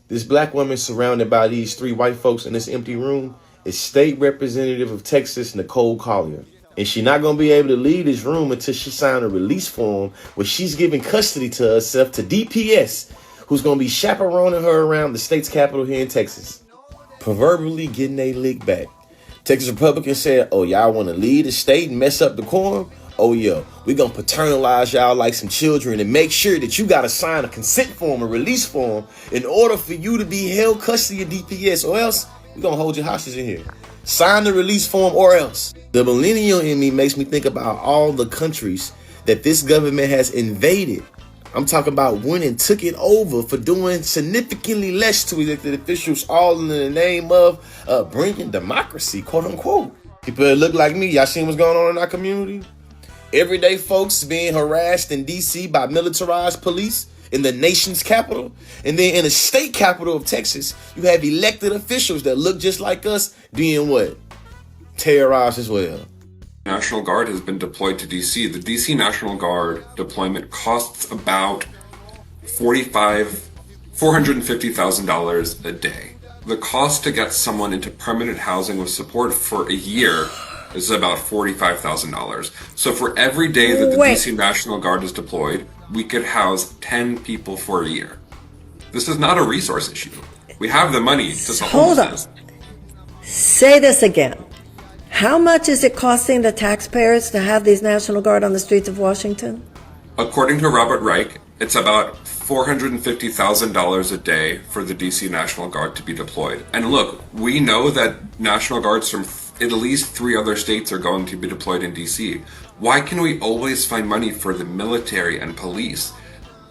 This black woman surrounded by these three white folks in this empty room is State Representative of Texas, Nicole Collier. And she's not going to be able to leave this room until she signs a release form where she's giving custody to herself to DPS, who's going to be chaperoning her around the state's capital here in Texas, proverbially getting a lick back. Texas Republicans said, oh, y'all want to leave the state and mess up the quorum? Oh, yeah, we're going to paternalize y'all like some children and make sure that you got to sign a consent form, a release form, in order for you to be held custody of DPS, or else we're going to hold you hostage in here. Sign the release form or else. The millennial in me makes me think about all the countries that this government has invaded. I'm talking about went and took it over for doing significantly less to elected officials, all in the name of bringing democracy, quote unquote. People that look like me, y'all seen what's going on in our community? Everyday folks being harassed in D.C. by militarized police in the nation's capital. And then in the state capital of Texas, you have elected officials that look just like us being what? Terrorized as well. National Guard has been deployed to D.C. The D.C. National Guard deployment costs about $450,000 a day. The cost to get someone into permanent housing with support for a year is about $45,000. So for every day that the DC National Guard is deployed, we could house 10 people for a year. This is not a resource issue. We have the money to solve homelessness. Hold on. Say this again. How much is it costing the taxpayers to have these National Guard on the streets of Washington? According to Robert Reich, it's about $450,000 a day for the DC National Guard to be deployed. And look, we know that National Guards from at least 3 other states are going to be deployed in DC. Why can we always find money for the military and police,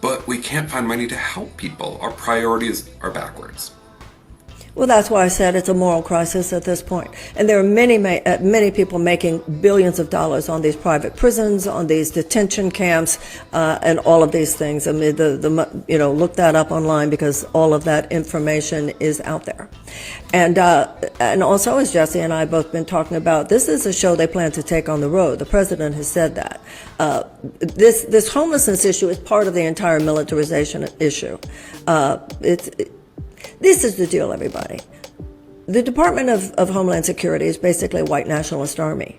but we can't find money to help people? Our priorities are backwards. Well, that's why I said it's a moral crisis at this point. And there are many people making billions of dollars on these private prisons, on these detention camps, and all of these things. I mean, look that up online because all of that information is out there. And also, as Jesse and I both been talking about, this is a show they plan to take on the road. The president has said that. This homelessness issue is part of the entire militarization issue. This is the deal, everybody. The Department of Homeland Security is basically a white nationalist army.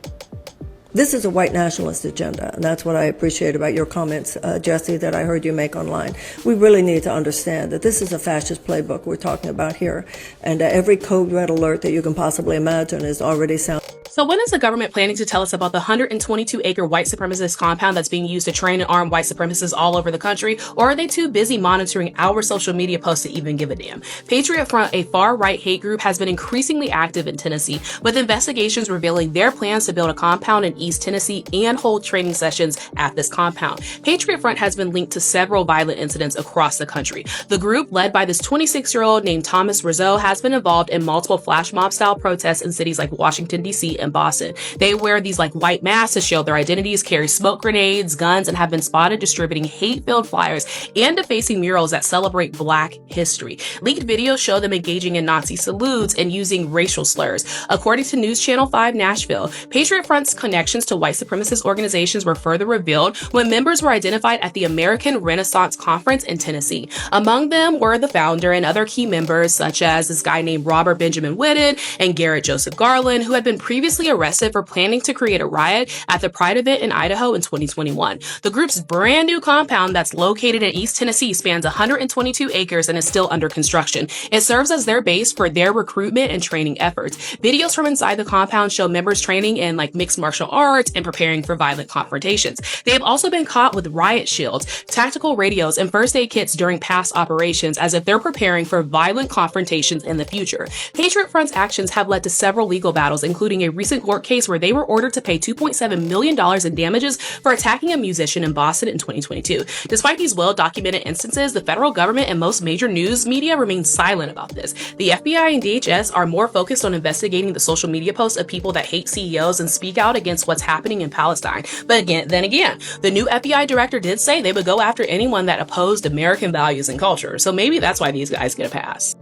This is a white nationalist agenda, and that's what I appreciate about your comments, Jesse, that I heard you make online. We really need to understand that this is a fascist playbook we're talking about here, and every code red alert that you can possibly imagine is already sounding. So when is the government planning to tell us about the 122-acre white supremacist compound that's being used to train and arm white supremacists all over the country? Or are they too busy monitoring our social media posts to even give a damn? Patriot Front, a far-right hate group, has been increasingly active in Tennessee, with investigations revealing their plans to build a compound in East Tennessee and hold training sessions at this compound. Patriot Front has been linked to several violent incidents across the country. The group, led by this 26-year-old named Thomas Rizzo, has been involved in multiple flash mob-style protests in cities like Washington, D.C. and Boston. They wear these white masks to show their identities, carry smoke grenades, guns, and have been spotted distributing hate-filled flyers and defacing murals that celebrate Black history. Leaked videos show them engaging in Nazi salutes and using racial slurs. According to News Channel 5 Nashville, Patriot Front's connections to white supremacist organizations were further revealed when members were identified at the American Renaissance Conference in Tennessee. Among them were the founder and other key members, such as this guy named Robert Benjamin Whitted and Garrett Joseph Garland, who had been previously arrested for planning to create a riot at the Pride event in Idaho in 2021. The group's brand new compound that's located in East Tennessee spans 122 acres and is still under construction. It serves as their base for their recruitment and training efforts. Videos from inside the compound show members training in mixed martial arts and preparing for violent confrontations. They have also been caught with riot shields, tactical radios, and first aid kits during past operations, as if they're preparing for violent confrontations in the future. Patriot Front's actions have led to several legal battles, including a recent court case where they were ordered to pay $2.7 million in damages for attacking a musician in Boston in 2022. Despite these well-documented instances, the federal government and most major news media remain silent about this. The FBI and DHS are more focused on investigating the social media posts of people that hate CEOs and speak out against what's happening in Palestine. But then again, the new FBI director did say they would go after anyone that opposed American values and culture. So maybe that's why these guys get a pass.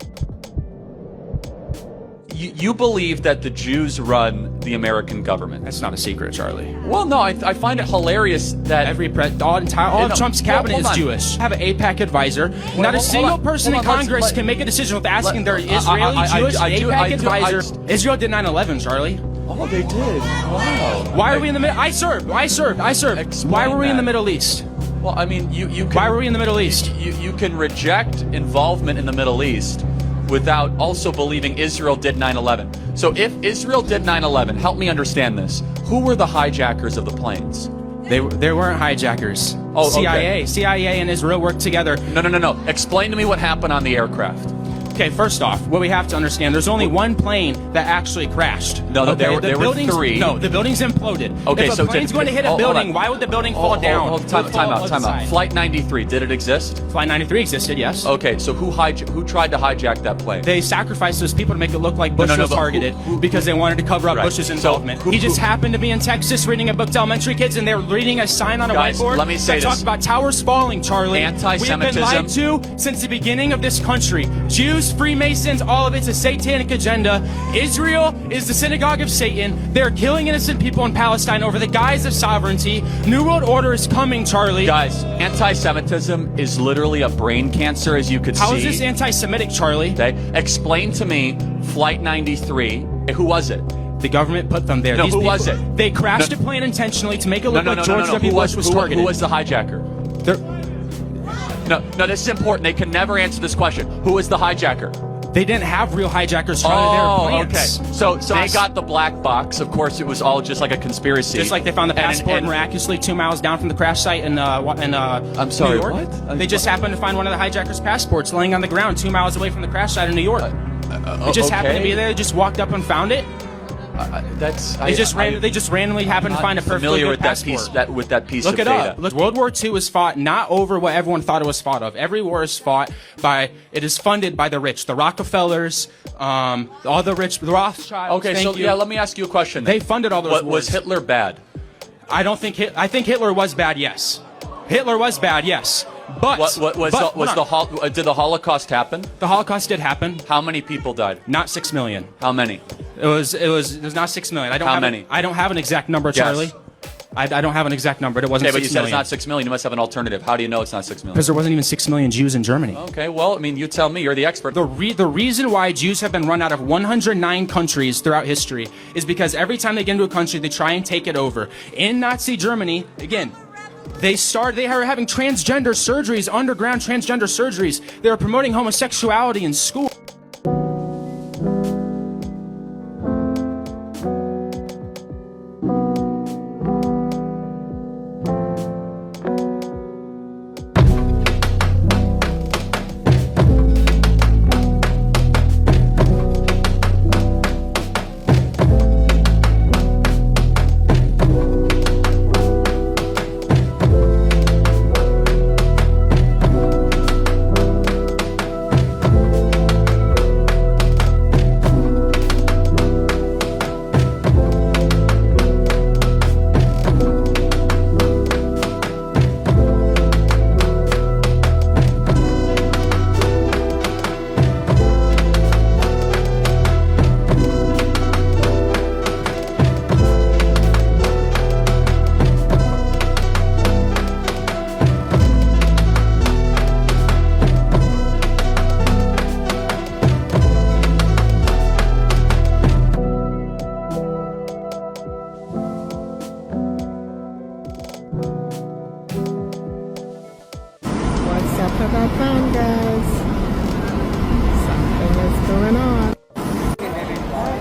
you believe that the Jews run the American government. That's not a secret, Charlie. Well, no, I find it hilarious that all of Trump's cabinet is Jewish. Have an AIPAC advisor. Not a single person in Congress can make a decision without asking their Israeli Jewish AIPAC advisor. Israel did 9/11, Charlie. Oh, they did. Wow. Why are we in the middle? I served. Why were we in the Middle East? Well, I mean, you can, why were we in the Middle East? You can reject involvement in the Middle East without also believing Israel did 9/11. So if Israel did 9/11, help me understand this. Who were the hijackers of the planes? They weren't hijackers. Oh, CIA and Israel worked together. No. Explain to me what happened on the aircraft. Okay, first off, what we have to understand, there's only one plane that actually crashed. No, there were three. No, the building's imploded. Okay, if a plane's going to hit a building, why would the building fall down? Time out. Flight 93, did it exist? Flight 93 existed, yes. Okay, so who tried to hijack that plane? They sacrificed those people to make it look like Bush was targeted because they wanted to cover up Bush's involvement. He just happened to be in Texas reading a book to elementary kids, and they were reading a sign on a whiteboard let me say that talked about towers falling, Charlie. Anti-Semitism. We've been lied to since the beginning of this country. Jews, Freemasons, all of it's a satanic agenda. Israel is the synagogue of Satan. They're killing innocent people in Palestine over the guise of sovereignty. New World Order is coming, Charlie. Guys, anti-Semitism is literally a brain cancer, as you could see. How is this anti-Semitic, Charlie? Okay. Explain to me Flight 93. Who was it? The government put them there. No, who was it? They crashed a plane intentionally to make it look like George W. Bush was targeted. Who was the hijacker? No, this is important. They can never answer this question. Who was the hijacker? They didn't have real hijackers, Charlie. They were plants. Okay. So they got the black box. Of course, it was all just like a conspiracy. Just like they found the passport miraculously 2 miles down from the crash site in I'm sorry, New York. What? They just happened to find one of the hijackers' passports laying on the ground 2 miles away from the crash site in New York. It just happened to be there. They just walked up and found it. They just randomly happened to find a perfectly good passport. With that piece Look of it data. up. Look, World War II was fought not over what everyone thought it was fought of. Every war is fought by. It is funded by the rich, the Rockefellers, all the rich, the Rothschilds. Okay, let me ask you a question. They funded all those wars. Was Hitler bad? I think Hitler was bad. Yes, Hitler was bad. Yes. But did the Holocaust happen? The Holocaust did happen. How many people died? Not 6 million. How many? It was not 6 million. How many? I don't have an exact number, Charlie. Yes. I don't have an exact number. It wasn't 6 million. Okay, but you said it's not 6 million. You must have an alternative. How do you know it's not 6 million? Because there wasn't even 6 million Jews in Germany. Okay, well, I mean, you tell me. You're the expert. The reason why Jews have been run out of 109 countries throughout history is because every time they get into a country, they try and take it over. In Nazi Germany, again, they are having transgender surgeries, underground transgender surgeries. They were promoting homosexuality in school.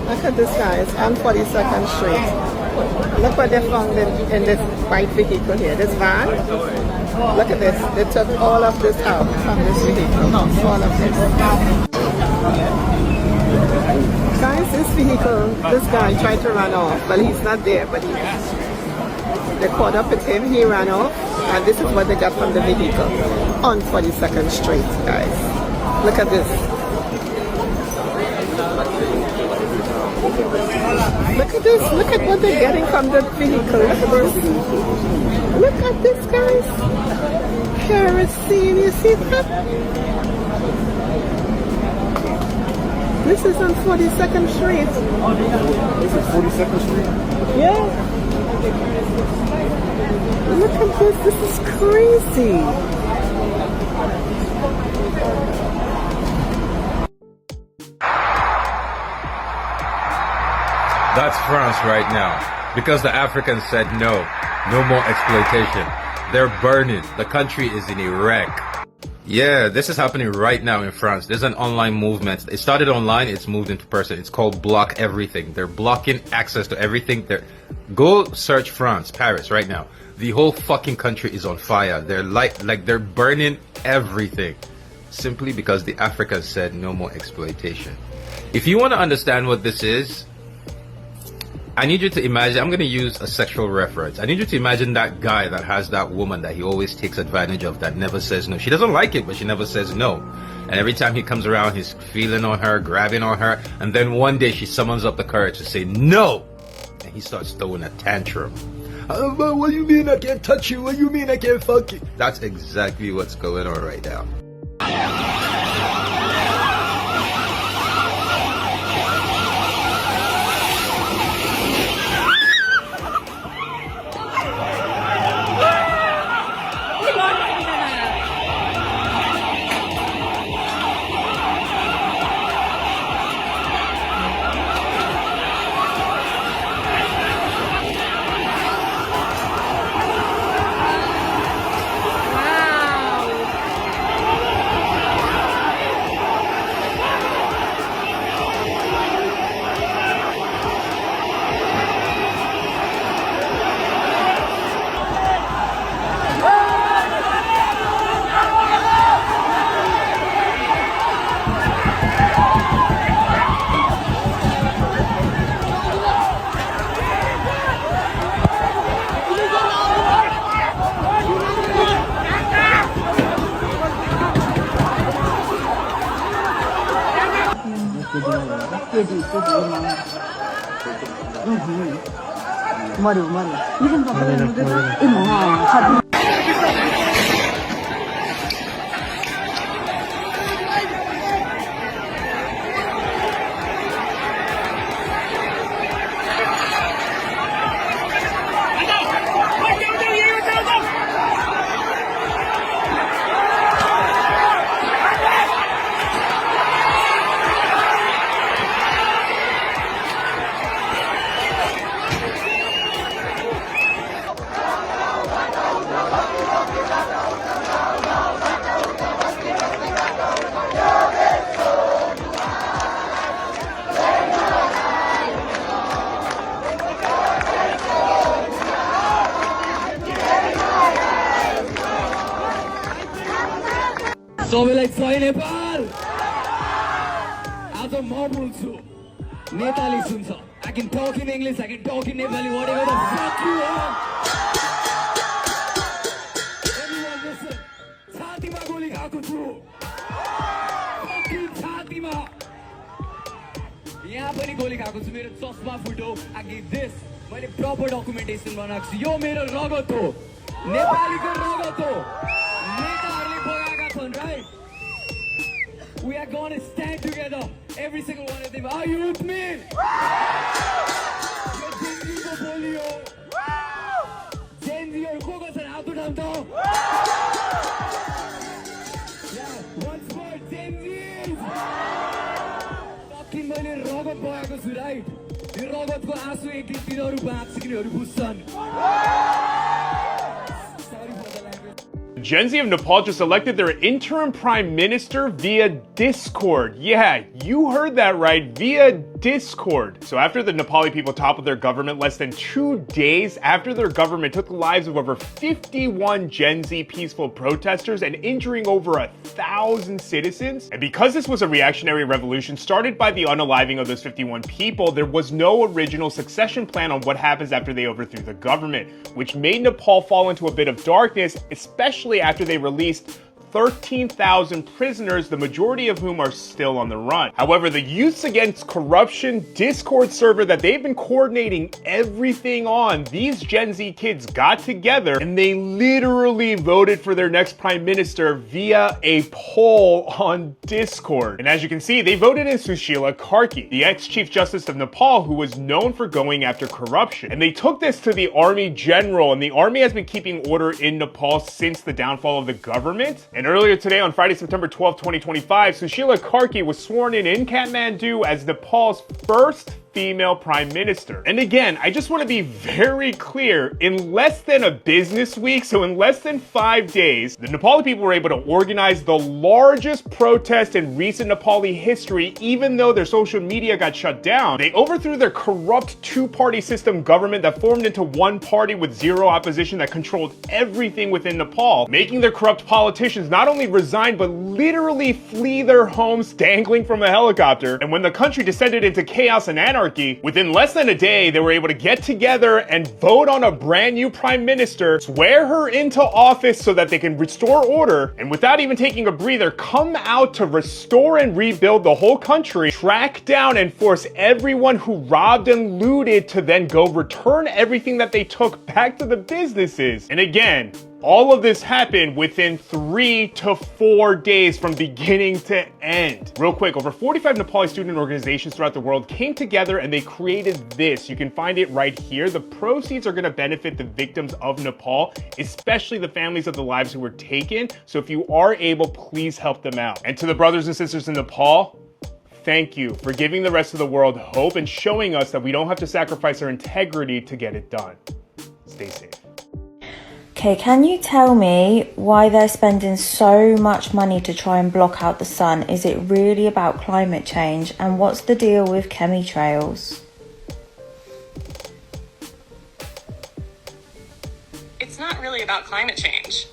Look at this, guys, on 42nd Street. Look what they found in this white vehicle here, this van. Look at this. They took all of this out from this vehicle. All of this. Guys, this vehicle, this guy tried to run off. Well, he's not there, but they caught up with him. He ran off. And this is what they got from the vehicle on 42nd Street, guys. Look at this. Look at this. Look at what they're getting from the vehicle. Look at this. Look at this, guys. Kerosene. You see that? This is on 42nd Street. This is 42nd Street? Yeah. Look at this. This is crazy. That's France right now. Because the Africans said no. No more exploitation. They're burning. The country is in a wreck. Yeah, this is happening right now in France. There's an online movement. It started online, it's moved into person. It's called Block Everything. They're blocking access to everything. Go search France, Paris right now. The whole fucking country is on fire. They're like they're burning everything. Simply because the Africans said no more exploitation. If you want to understand what this is, I need you to imagine, I'm going to use a sexual reference. I need you to imagine that guy that has that woman that he always takes advantage of, that never says no. She doesn't like it, but she never says no. And every time he comes around, he's feeling on her, grabbing on her. And then one day she summons up the courage to say no. And he starts throwing a tantrum. What do you mean I can't touch you? What do you mean I can't fuck you? That's exactly what's going on right now. सबैलाई जय नेपाल आज म बोल्छु Nepali सुन्छ I can talk in English, I can talk in Nepali, whatever the fuck you want. Everyone listen. छातीमा गोली खाएको छु fucking छातीमा यहाँ पनि गोली खाएको छु मेरो चस्मा फुट्यो I give this मैले proper documentation बनाएको छु यो मेरो रगत हो नेपालीको रगत हो नेताहरूले बगाएका छन् right. We are going to stand together, every single one of them. Are you with me? Gen Z or Kogo san out to them though. Yeah, once more, Gen Z. Fucking मैले रगत बगाएको छु right. यो रगतको आँसु एक दिन तिनीहरू बाँच्किनेहरू बुझ्छन्. Sorry for the language. Gen Z of Nepal just elected their interim prime minister via Discord. Yeah, you heard that right, via Discord. So after the Nepali people toppled their government less than 2 days after their government took the lives of over 51 Gen Z peaceful protesters and injuring over 1,000 citizens. And because this was a reactionary revolution started by the unaliving of those 51 people, there was no original succession plan on what happens after they overthrew the government, which made Nepal fall into a bit of darkness, especially after they released 13,000 prisoners, the majority of whom are still on the run. However, the Youths Against Corruption Discord server that they've been coordinating everything on, these Gen Z kids got together and they literally voted for their next prime minister via a poll on Discord. And as you can see, they voted in Sushila Karki, the ex-Chief Justice of Nepal, who was known for going after corruption. And they took this to the army general, and the army has been keeping order in Nepal since the downfall of the government. And earlier today, on Friday, September 12, 2025, Sushila Karki was sworn in Kathmandu as Nepal's first female prime minister. And again, I just want to be very clear, in less than a business week, so in less than 5 days, the Nepali people were able to organize the largest protest in recent Nepali history, even though their social media got shut down. They overthrew their corrupt two-party system government that formed into one party with zero opposition that controlled everything within Nepal, making their corrupt politicians not only resign, but literally flee their homes dangling from a helicopter. And when the country descended into chaos and anarchy, within less than a day, they were able to get together and vote on a brand new prime minister, swear her into office so that they can restore order, and without even taking a breather, come out to restore and rebuild the whole country, track down and force everyone who robbed and looted to then go return everything that they took back to the businesses. And again, all of this happened within 3 to 4 days from beginning to end. Real quick, over 45 Nepali student organizations throughout the world came together and they created this. You can find it right here. The proceeds are going to benefit the victims of Nepal, especially the families of the lives who were taken. So if you are able, please help them out. And to the brothers and sisters in Nepal, thank you for giving the rest of the world hope and showing us that we don't have to sacrifice our integrity to get it done. Stay safe. Okay, can you tell me why they're spending so much money to try and block out the sun? Is it really about climate change? And what's the deal with chemtrails? It's not really about climate change.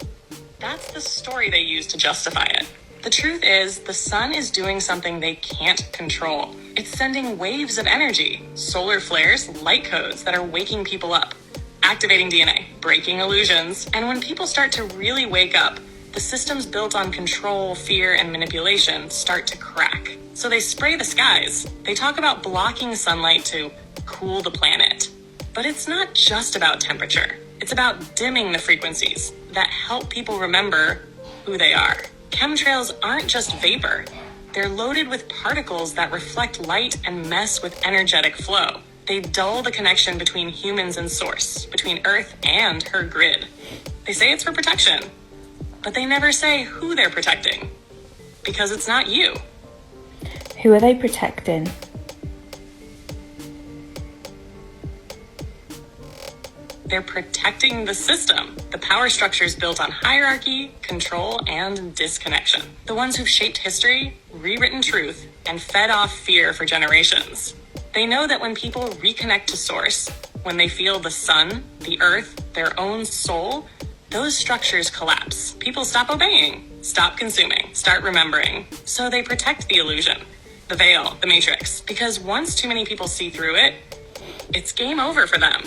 That's the story they use to justify it. The truth is, the sun is doing something they can't control. It's sending waves of energy, solar flares, light codes that are waking people up, activating DNA, breaking illusions. And when people start to really wake up, the systems built on control, fear, and manipulation start to crack. So they spray the skies. They talk about blocking sunlight to cool the planet. But it's not just about temperature. It's about dimming the frequencies that help people remember who they are. Chemtrails aren't just vapor. They're loaded with particles that reflect light and mess with energetic flow. They dull the connection between humans and source, between Earth and her grid. They say it's for protection, but they never say who they're protecting, because it's not you. Who are they protecting? They're protecting the system, the power structures built on hierarchy, control, and disconnection. The ones who've shaped history, rewritten truth, and fed off fear for generations. They know that when people reconnect to source, when they feel the sun, the earth, their own soul, those structures collapse. People stop obeying, stop consuming, start remembering. So they protect the illusion, the veil, the matrix, because once too many people see through it, it's game over for them.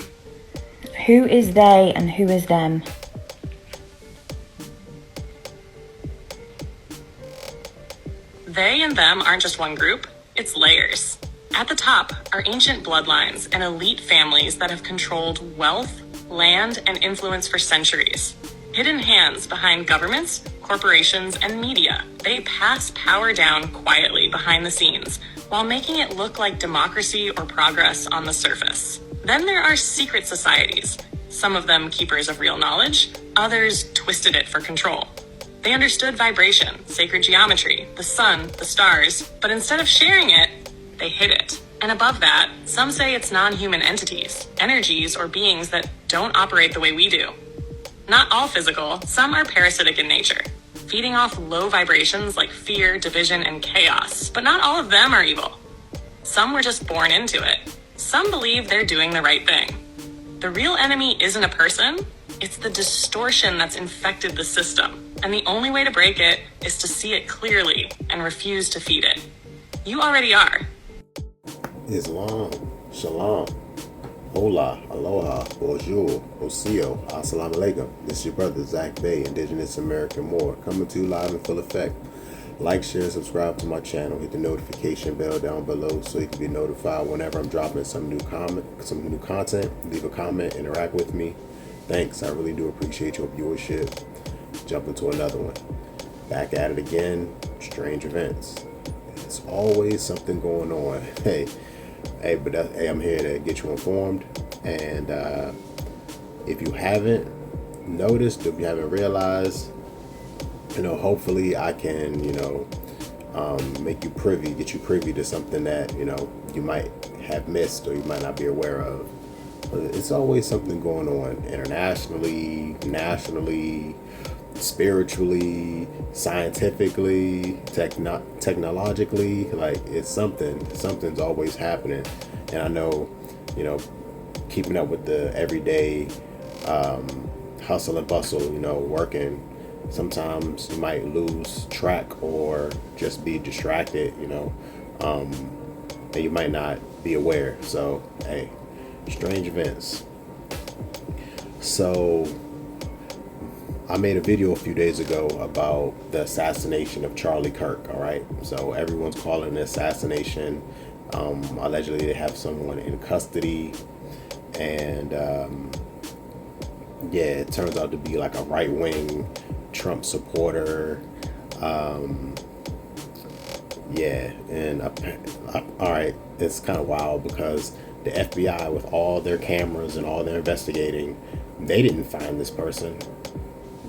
Who is they and who is them? They and them aren't just one group, it's layers. At the top are ancient bloodlines and elite families that have controlled wealth, land, and influence for centuries. Hidden hands behind governments, corporations, and media. They pass power down quietly behind the scenes while making it look like democracy or progress on the surface. Then there are secret societies, some of them keepers of real knowledge, others twisted it for control. They understood vibration, sacred geometry, the sun, the stars, but instead of sharing it, they hid it. And above that, some say it's non-human entities, energies or beings that don't operate the way we do. Not all physical, some are parasitic in nature, feeding off low vibrations like fear, division, and chaos. But not all of them are evil. Some were just born into it. Some believe they're doing the right thing. The real enemy isn't a person, it's the distortion that's infected the system. And the only way to break it is to see it clearly and refuse to feed it. You already are. Islam, Shalom. Hola, aloha, bonjour, osio, assalamu alaikum. This is your brother Zach Bay, Indigenous American Moor, coming to you live in full effect. Like, share, subscribe to my channel. Hit the notification bell down below so you can be notified whenever I'm dropping some new content. Leave a comment, interact with me. Thanks, I really do appreciate your viewership. Jump into another one. Back at it again. Strange events. It's always something going on. Hey, I'm here to get you informed. And if you haven't noticed, if you haven't realized, hopefully I can, make you privy, get you privy to something that, you might have missed or you might not be aware of. But it's always something going on internationally, nationally, spiritually, scientifically, technologically. Like, it's something's always happening. And I know, keeping up with the everyday hustle and bustle, working, sometimes you might lose track or just be distracted, and you might not be aware. So, hey, strange events. So I made a video a few days ago about the assassination of Charlie Kirk, all right? So everyone's calling it assassination. Allegedly they have someone in custody, and it turns out to be like a right-wing Trump supporter. All right, it's kind of wild because the FBI, with all their cameras and all their investigating, they didn't find this person.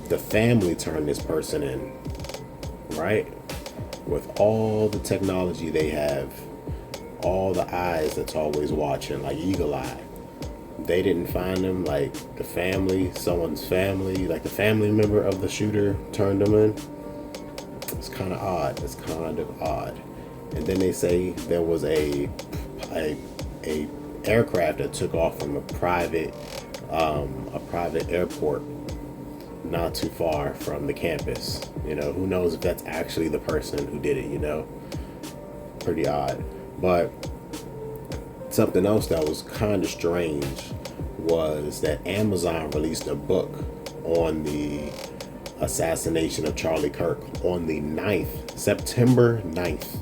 The family turned this person in, right? With all the technology they have, all the eyes that's always watching, like eagle eye. They didn't find him. Like the family, someone's family, like the family member of the shooter turned him in. It's kind of odd. And then they say there was a aircraft that took off from a private airport not too far from the campus. Who knows if that's actually the person who did it, Pretty odd. But something else that was kind of strange was that Amazon released a book on the assassination of Charlie Kirk on the 9th, September 9th.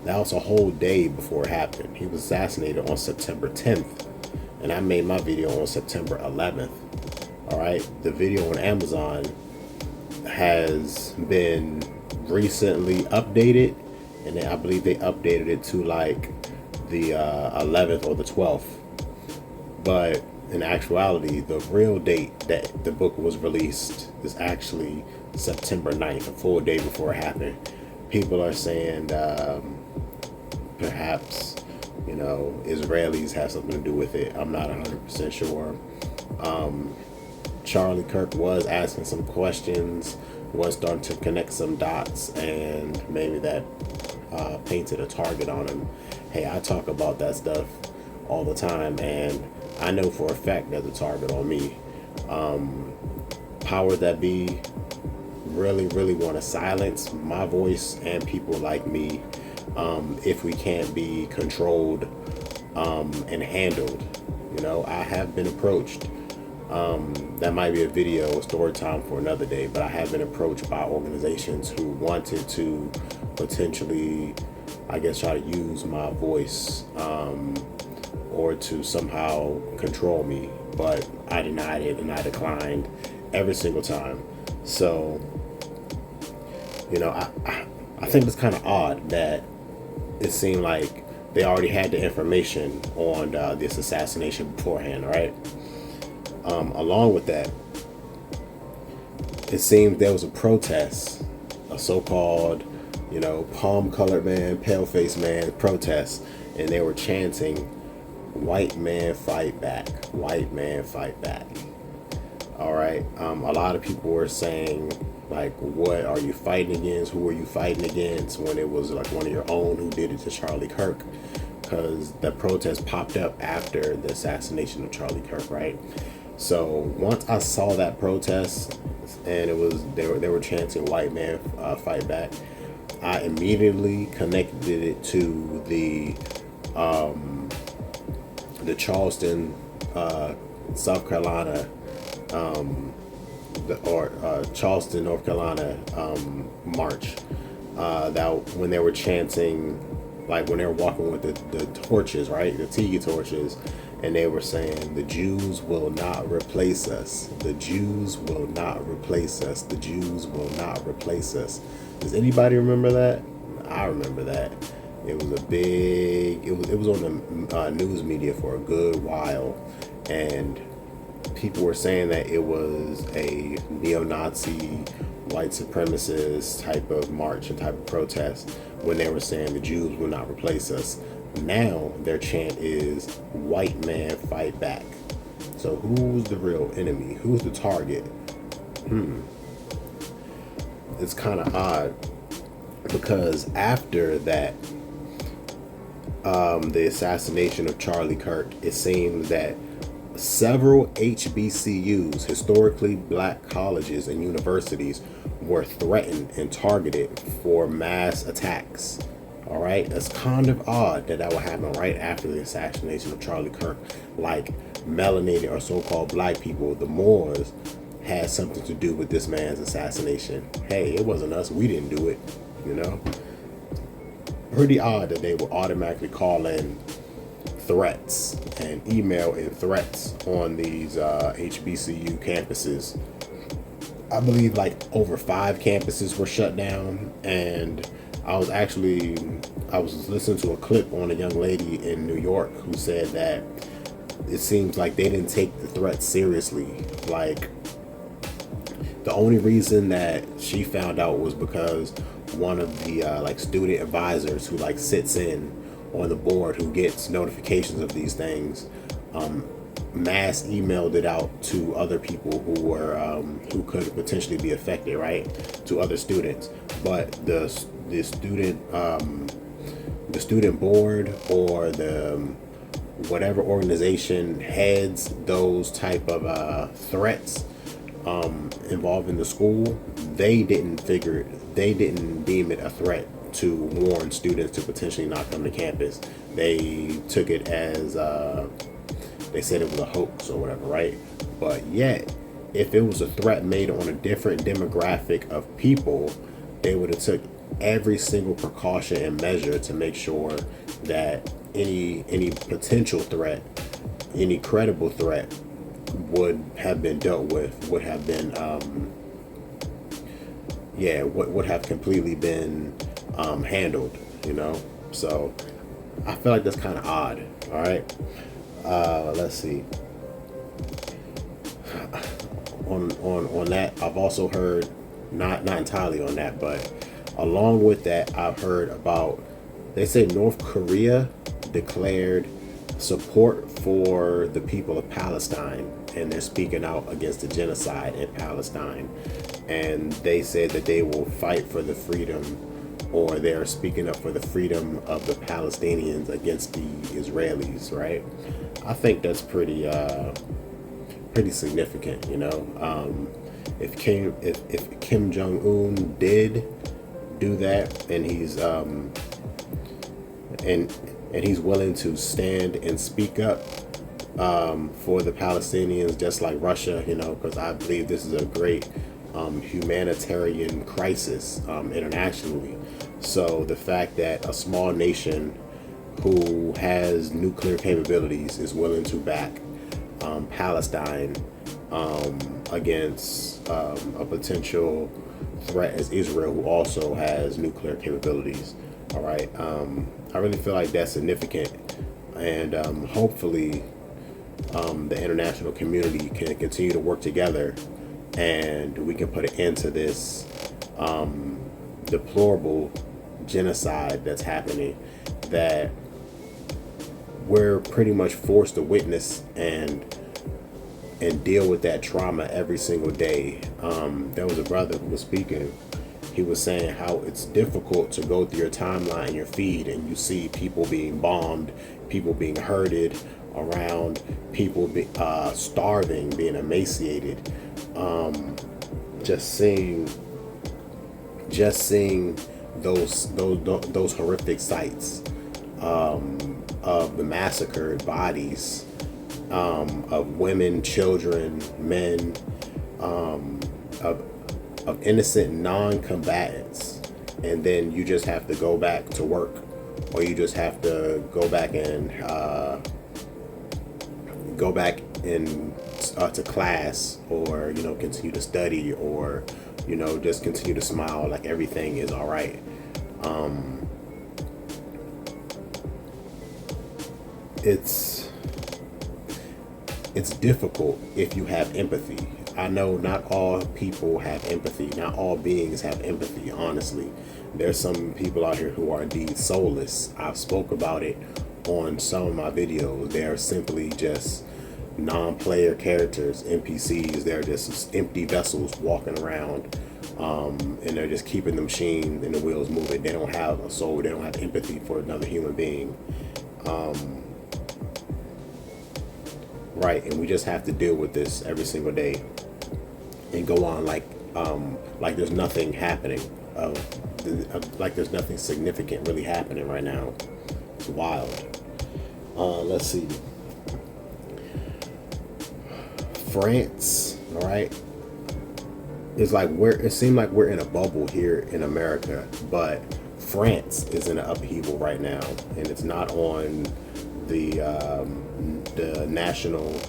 That was a whole day before it happened. He was assassinated on September 10th, and I made my video on September 11th. All right, the video on Amazon has been recently updated, and I believe they updated it to like the 11th or the 12th. But in actuality, the real date that the book was released is actually September 9th, a full day before it happened. People are saying perhaps, Israelis have something to do with it. I'm not 100% sure. Charlie Kirk was asking some questions, was starting to connect some dots, and maybe that painted a target on him. Hey, I talk about that stuff all the time, and I know for a fact there's a target on me. Power that be really, really want to silence my voice and people like me if we can't be controlled and handled. I have been approached. That might be a video story time for another day, but I have been approached by organizations who wanted to potentially, I guess, try to use my voice or to somehow control me, but I denied it and I declined every single time. So, I think it's kind of odd that it seemed like they already had the information on this assassination beforehand, right? Along with that, it seemed there was a protest, a so-called, palm-colored man, pale-faced man protest, and they were chanting, "White man fight back, white man fight back." All right. A lot of people were saying, like, what are you fighting against? Who are you fighting against? When it was like one of your own who did it to Charlie Kirk, because the protest popped up after the assassination of Charlie Kirk, right? So once I saw that protest and it was they were chanting "White man fight back," I immediately connected it to the Charleston South Carolina, Charleston, North Carolina march. That when they were chanting, like when they were walking with the torches, right, the tiki torches, and they were saying, "The Jews will not replace us. The Jews will not replace us. The Jews will not replace us." Does anybody remember that? I remember that. It was a big. It was on the news media for a good while, and people were saying that it was a neo-Nazi, white supremacist type of march and type of protest when they were saying the Jews will not replace us. Now their chant is white man fight back. So who's the real enemy? Who's the target? It's kind of odd because after that, the assassination of Charlie Kirk, it seems that several HBCUs, historically black colleges and universities, were threatened and targeted for mass attacks. All right, that's kind of odd that would happen right after the assassination of Charlie Kirk. Like melanated or so-called black people, the Moors, had something to do with this man's assassination. Hey, it wasn't us. We didn't do it, you know? Pretty odd that they would automatically call in threats and email in threats on these HBCU campuses. I believe like over 5 campuses were shut down, and I was listening to a clip on a young lady in New York who said that it seems like they didn't take the threat seriously. Like, the only reason that she found out was because one of the like student advisors who like sits in on the board, who gets notifications of these things, mass emailed it out to other people who were who could potentially be affected, right, to other students. But the student board or the whatever organization heads those type of threats involving the school, they didn't deem it a threat to warn students to potentially not come to campus. They took it as they said it was a hoax or whatever, right? But yet, if it was a threat made on a different demographic of people, they would have took every single precaution and measure to make sure that any potential threat, any credible threat, would have been dealt with, would have been would have completely been handled, you know? So I feel like that's kind of odd. All right, let's see. On that, I've also heard, not entirely on that, but along with that, I've heard about, they say North Korea declared support for the people of Palestine, and they're speaking out against the genocide in Palestine. And they said that they will fight for the freedom, or they're speaking up for the freedom of the Palestinians against the Israelis, right? I think that's pretty significant, you know. If Kim Jong-un did do that, and he's and he's willing to stand and speak up for the Palestinians, just like Russia, you know, because I believe this is a great humanitarian crisis internationally. So the fact that a small nation who has nuclear capabilities is willing to back Palestine against a potential threat as Israel, who also has nuclear capabilities. All right, I really feel like that's significant, and hopefully the international community can continue to work together, and we can put an end to this deplorable genocide that's happening, that we're pretty much forced to witness and deal with that trauma every single day. There was a brother who was speaking. He was saying how it's difficult to go through your timeline and your feed, and you see people being bombed, people being herded around, people starving, being emaciated. Just seeing those horrific sights of the massacred bodies, of women, children, men, of innocent non-combatants, and then you just have to go back to work, or you just have to go back and to class, or continue to study, or just continue to smile like everything is all right. It's difficult if you have empathy. I know not all people have empathy. Not all beings have empathy, honestly. There's some people out here who are indeed soulless. I've spoke about it on some of my videos. They're simply just non-player characters, NPCs. They're just empty vessels walking around, and they're just keeping the machine and the wheels moving. They don't have a soul. They don't have empathy for another human being. Right, and we just have to deal with this every single day and go on like there's nothing happening, like there's nothing significant really happening right now. It's wild. Let's see. France, all right. It seemed like we're in a bubble here in America, but France is in an upheaval right now, and it's not on the national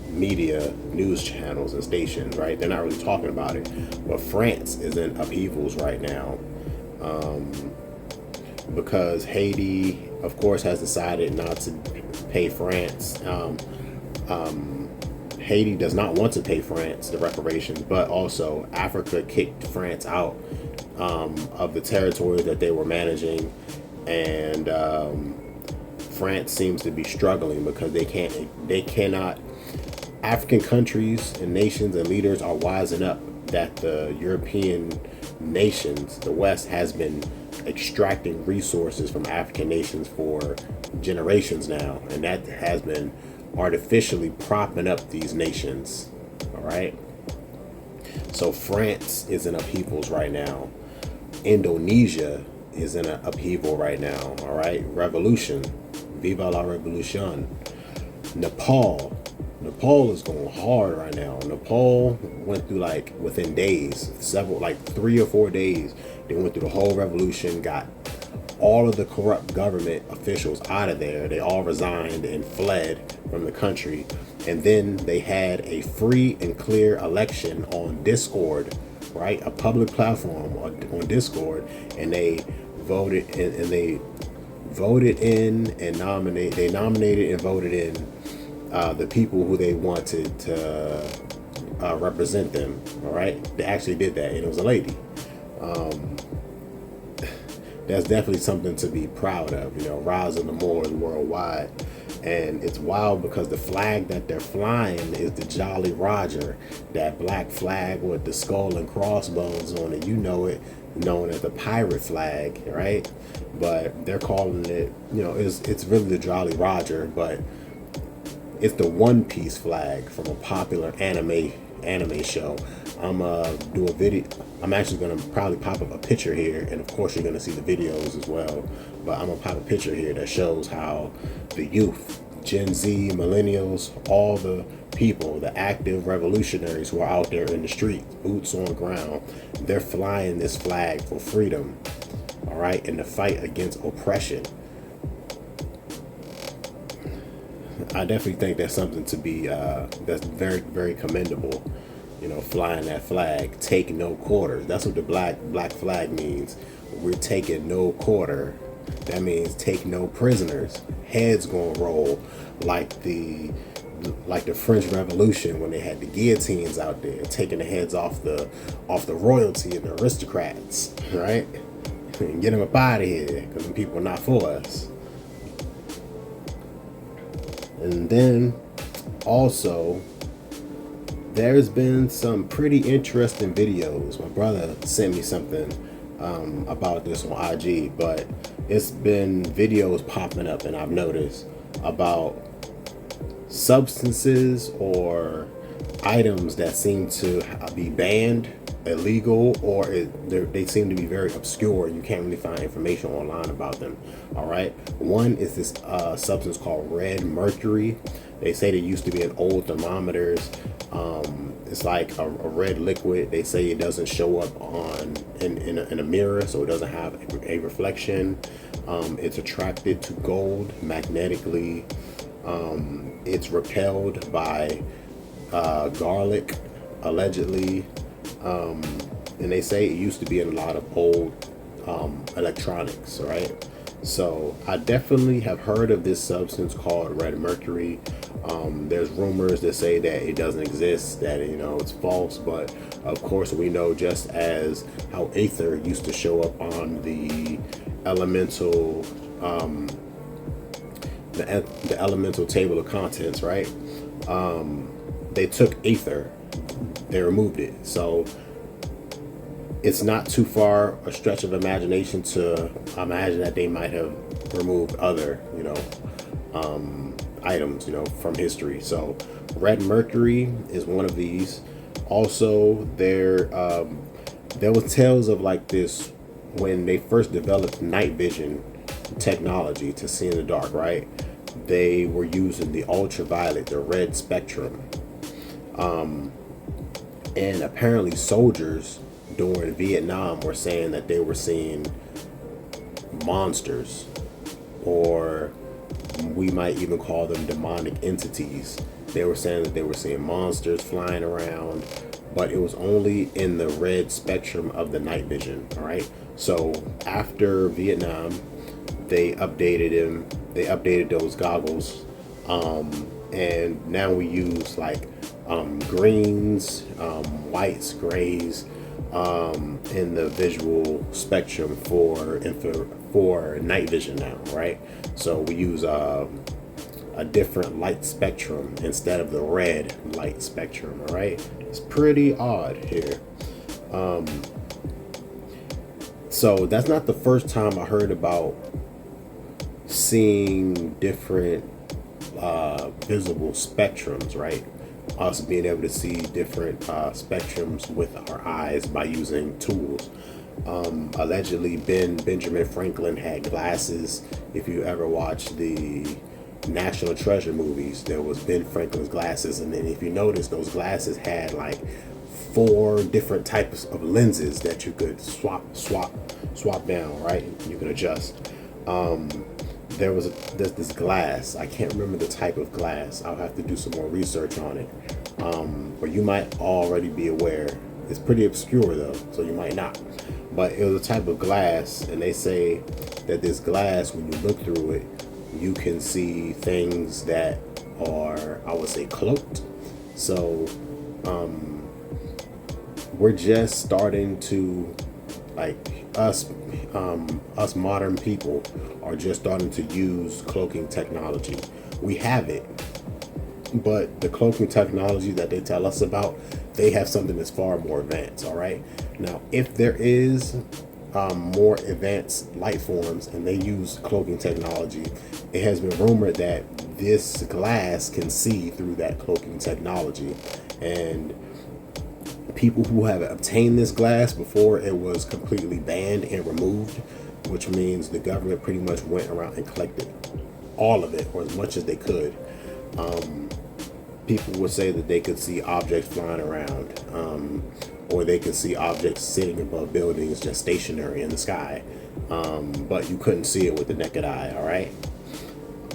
media news channels and stations, right? They're not really talking about it, but France is in upheavals right now, because Haiti, of course, has decided not to pay France. Haiti does not want to pay France the reparations, but also Africa kicked France out of the territory that they were managing, and France seems to be struggling because they cannot. African countries and nations and leaders are wising up that the European nations, the West, has been extracting resources from African nations for generations now, and that has been artificially propping up these nations. All right. So France is in upheavals right now. Indonesia is in an upheaval right now. All right. Revolution. Viva la revolution. Nepal is going hard right now. Nepal went through, like, within days, several, like 3 or 4 days, they went through the whole revolution, got all of the corrupt government officials out of there. They all resigned and fled from the country. And then they had a free and clear election on Discord, right? A public platform on Discord, and they voted nominated and voted in the people who they wanted to represent them. All right, they actually did that, and it was a lady. That's definitely something to be proud of. Rise of the Moors worldwide. And it's wild because the flag that they're flying is the Jolly Roger, that black flag with the skull and crossbones on it. Known as the pirate flag, right? But they're calling it, it's really the Jolly Roger, but it's the One Piece flag from a popular anime show. I'm do a video. I'm actually gonna probably pop up a picture here, and of course you're gonna see the videos as well. But I'm gonna pop a picture here that shows how the youth, Gen Z, millennials, all the people, the active revolutionaries who are out there in the streets, boots on the ground, they're flying this flag for freedom, all right, in the fight against oppression. I definitely think that's something to be, that's very, very commendable. Flying that flag, take no quarter. That's what the black flag means. We're taking no quarter. That means take no prisoners. Heads gonna roll like the French Revolution when they had the guillotines out there, taking the heads off the royalty and the aristocrats, right? And get them up out of here, because them people are not for us. And then also, there's been some pretty interesting videos. My brother sent me something about this on IG, but it's been videos popping up, and I've noticed about substances or items that seem to be banned illegal, or they seem to be very obscure. You can't really find information online about them. All right. One is this substance called red mercury. They say they used to be in old thermometers. It's like a red liquid. They say it doesn't show up in a mirror, so it doesn't have a reflection. It's attracted to gold magnetically. It's repelled by garlic, allegedly. And they say it used to be in a lot of old electronics, right? So I definitely have heard of this substance called red mercury. There's rumors that say that it doesn't exist, that it's false, but of course we know, just as how ether used to show up on the elemental the elemental table of contents, right? They took ether, they removed it. So it's not too far a stretch of imagination to imagine that they might have removed other, items, from history. So red mercury is one of these. Also, there was tales of like this when they first developed night vision technology to see in the dark, right? They were using the ultraviolet, the red spectrum. And apparently soldiers during Vietnam were saying that they were seeing monsters, or we might even call them demonic entities. They were saying that they were seeing monsters flying around, but it was only in the red spectrum of the night vision. All right. So after Vietnam, they updated those goggles, and now we use like greens, whites, grays, in the visual spectrum for night vision now, right? So we use a different light spectrum instead of the red light spectrum. All right, it's pretty odd here. So that's not the first time I heard about seeing different visible spectrums, right? Us being able to see different spectrums with our eyes by using tools. Allegedly, Benjamin Franklin had glasses. If you ever watched the National Treasure movies, there was Ben Franklin's glasses, and then if you notice, those glasses had like 4 different types of lenses that you could swap down, right? You could adjust. There's this glass. I can't remember the type of glass. I'll have to do some more research on it. But you might already be aware. It's pretty obscure though, so you might not. But it was a type of glass, and they say that this glass, when you look through it, you can see things that are, I would say, cloaked. So we're just starting to, like, us modern people are just starting to use cloaking technology. We have it, but the cloaking technology that they tell us about, they have something that's far more advanced. All right. Now, if there is more advanced life forms and they use cloaking technology, it has been rumored that this glass can see through that cloaking technology, and people who have obtained this glass before it was completely banned and removed, which means the government pretty much went around and collected all of it, or as much as they could. People would say that they could see objects flying around, or they could see objects sitting above buildings just stationary in the sky, but you couldn't see it with the naked eye. All right,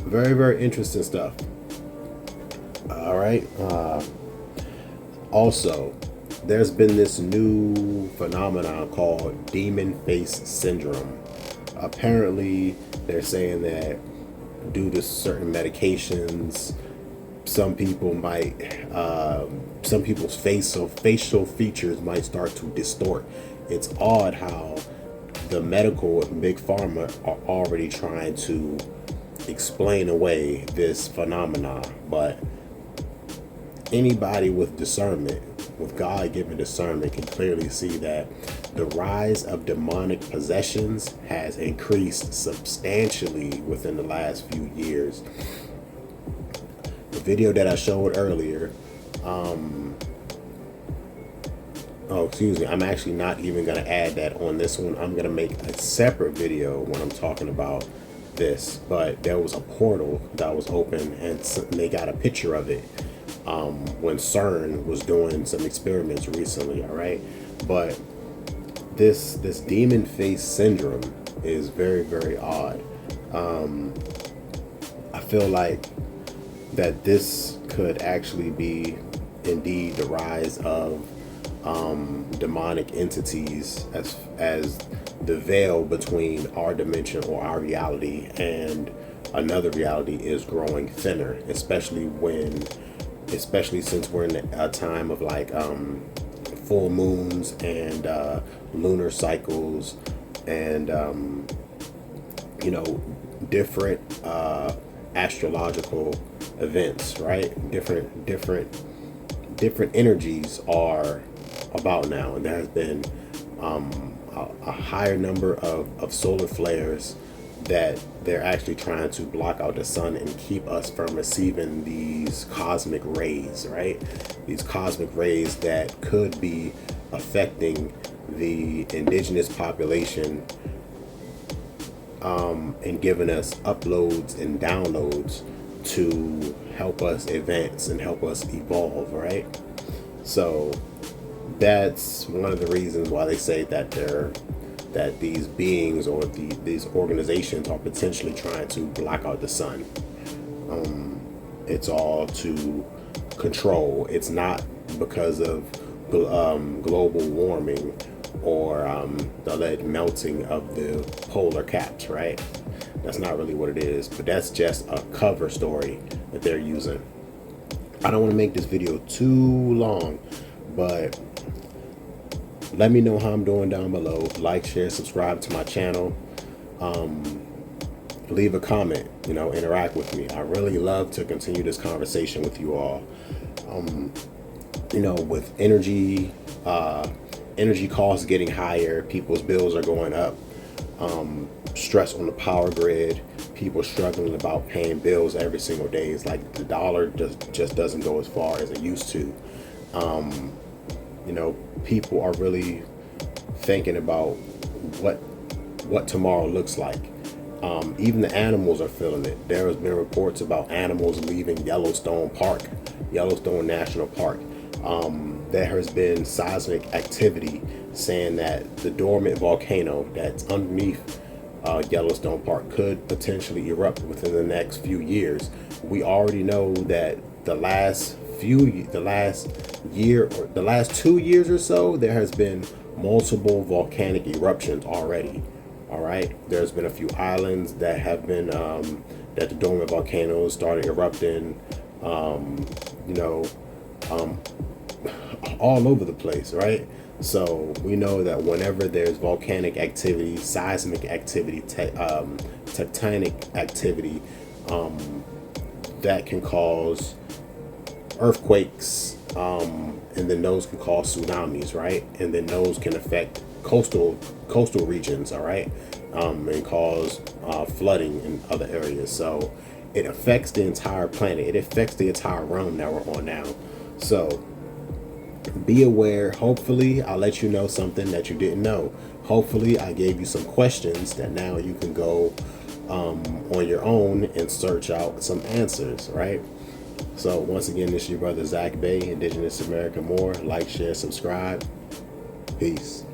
very, very interesting stuff. All right. Also, there's been this new phenomenon called demon face syndrome. Apparently, they're saying that due to certain medications, some people's facial features might start to distort. It's odd how the medical and big pharma are already trying to explain away this phenomenon, but anybody with discernment, with God-given discernment, can clearly see that the rise of demonic possessions has increased substantially within the last few years. The video that I showed earlier, Oh, excuse me. I'm actually not even going to add that on this one. I'm going to make a separate video when I'm talking about this. But there was a portal that was open, and they got a picture of it when CERN was doing some experiments recently. All right, but this demon face syndrome is very, very odd. I feel like that this could actually be indeed the rise of demonic entities as the veil between our dimension or our reality and another reality is growing thinner, especially since we're in a time of like full moons and lunar cycles and different astrological events, right? Different energies are about now, and there has been a higher number of solar flares that they're actually trying to block out the sun and keep us from receiving these cosmic rays, right? These cosmic rays that could be affecting the indigenous population and giving us uploads and downloads to help us advance and help us evolve, right? So that's one of the reasons why they say that these beings or these organizations are potentially trying to block out the sun. It's all to control. It's not because of global warming or the lead melting of the polar caps, right? That's not really what it is, but that's just a cover story that they're using. I don't want to make this video too long, but let me know how I'm doing down below. Like, share, subscribe to my channel. Leave a comment, interact with me. I really love to continue this conversation with you all. With energy costs getting higher, people's bills are going up, stress on the power grid, people struggling about paying bills every single day. It's like the dollar just doesn't go as far as it used to. People are really thinking about what tomorrow looks like. Even the animals are feeling it. There has been reports about animals leaving Yellowstone National Park. There has been seismic activity saying that the dormant volcano that's underneath Yellowstone Park could potentially erupt within the next few years. We already know that the last 2 years or so, there has been multiple volcanic eruptions already. All right, there's been a few islands that have been that the dormant volcanoes started erupting, all over the place, right? So we know that whenever there's volcanic activity, seismic activity, tectonic activity, that can cause earthquakes, and then those can cause tsunamis, right? And then those can affect coastal regions, all right, and cause flooding in other areas. So it affects the entire planet. It affects the entire realm that we're on now. So be aware. Hopefully I'll let you know something that you didn't know. Hopefully I gave you some questions that now you can go on your own and search out some answers, right? So once again, this is your brother Zach Bay, Indigenous American Moor. Like, share, subscribe. Peace.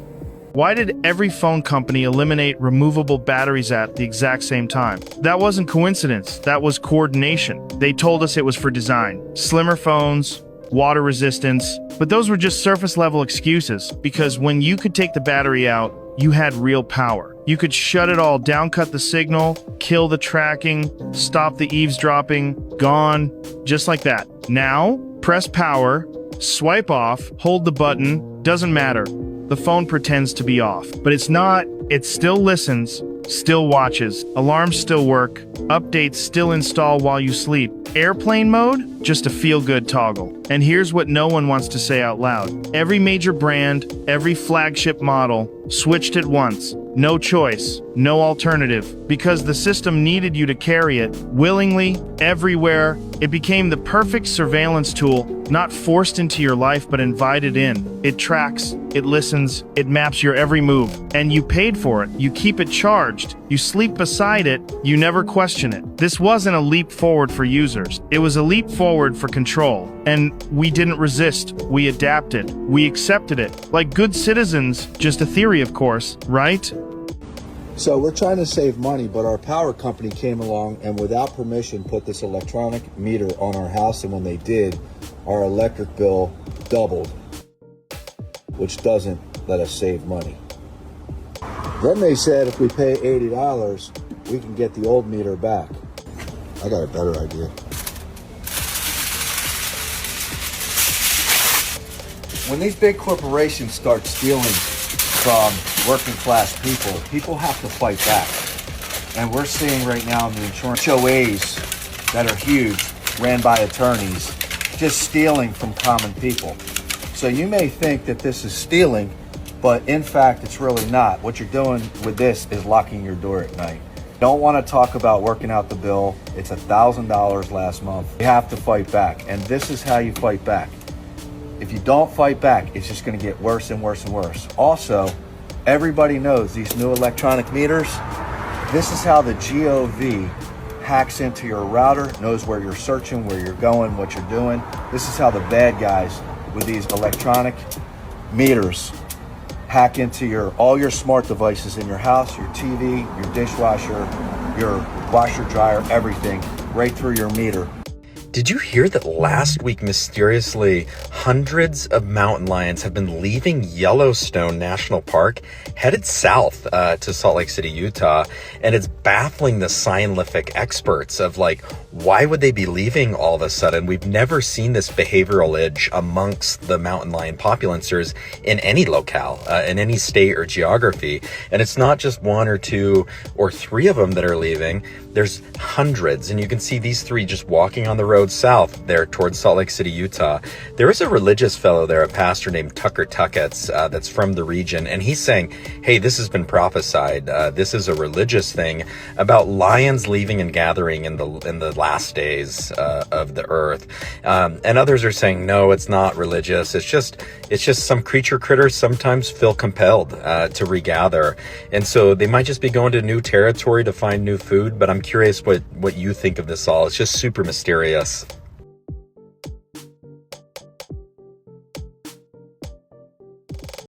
Why did every phone company eliminate removable batteries at the exact same time? That wasn't coincidence, that was coordination. They told us it was for design. Slimmer phones, water resistance, but those were just surface level excuses, because when you could take the battery out, you had real power. You could shut it all down, cut the signal, kill the tracking, stop the eavesdropping, gone, just like that. Now, press power, swipe off, hold the button, doesn't matter. The phone pretends to be off, but it's not. It still listens, still watches, alarms still work, updates still install while you sleep. Airplane mode? Just a feel-good toggle. And here's what no one wants to say out loud. Every major brand, every flagship model, switched at once. No choice, no alternative, because the system needed you to carry it willingly, everywhere, It became the perfect surveillance tool, not forced into your life but invited in. It tracks, it listens, it maps your every move. And you paid for it. You keep it charged. You sleep beside it. You never question it. This wasn't a leap forward for users. It was a leap forward for control. And we didn't resist. We adapted. We accepted it. Like good citizens, just a theory, of course, right? So we're trying to save money, but our power company came along and without permission put this electronic meter on our house, and when they did, our electric bill doubled, which doesn't let us save money. Then they said if we pay $80, we can get the old meter back. I got a better idea. When these big corporations start stealing from working class people, people have to fight back. And we're seeing right now in the insurance HOAs that are huge, ran by attorneys, just stealing from common people. So you may think that this is stealing, but in fact, it's really not. What you're doing with this is locking your door at night. Don't want to talk about working out the bill. It's $1,000 last month. You have to fight back, and this is how you fight back. If you don't fight back, it's just going to get worse and worse and worse. Also, everybody knows these new electronic meters, this is how the GOV hacks into your router, knows where you're searching, where you're going, what you're doing. This is how the bad guys with these electronic meters hack into all your smart devices in your house, your TV, your dishwasher, your washer, dryer, everything, right through your meter. Did you hear that last week, mysteriously, hundreds of mountain lions have been leaving Yellowstone National Park, headed south to Salt Lake City, Utah, and it's baffling the scientific experts of like, why would they be leaving all of a sudden? We've never seen this behavioral itch amongst the mountain lion populancers in any locale, in any state or geography. And it's not just one or two or three of them that are leaving. There's hundreds, and you can see these three just walking on the road south there towards Salt Lake City, Utah. There is a religious fellow there, a pastor named Tucker Tucketts, that's from the region, and he's saying, hey, this has been prophesied. This is a religious thing about lions leaving and gathering in the last days of the earth. And others are saying, no, it's not religious. It's just some creature critters sometimes feel compelled to regather. And so they might just be going to new territory to find new food, but I'm curious what you think of this all. It's just super mysterious.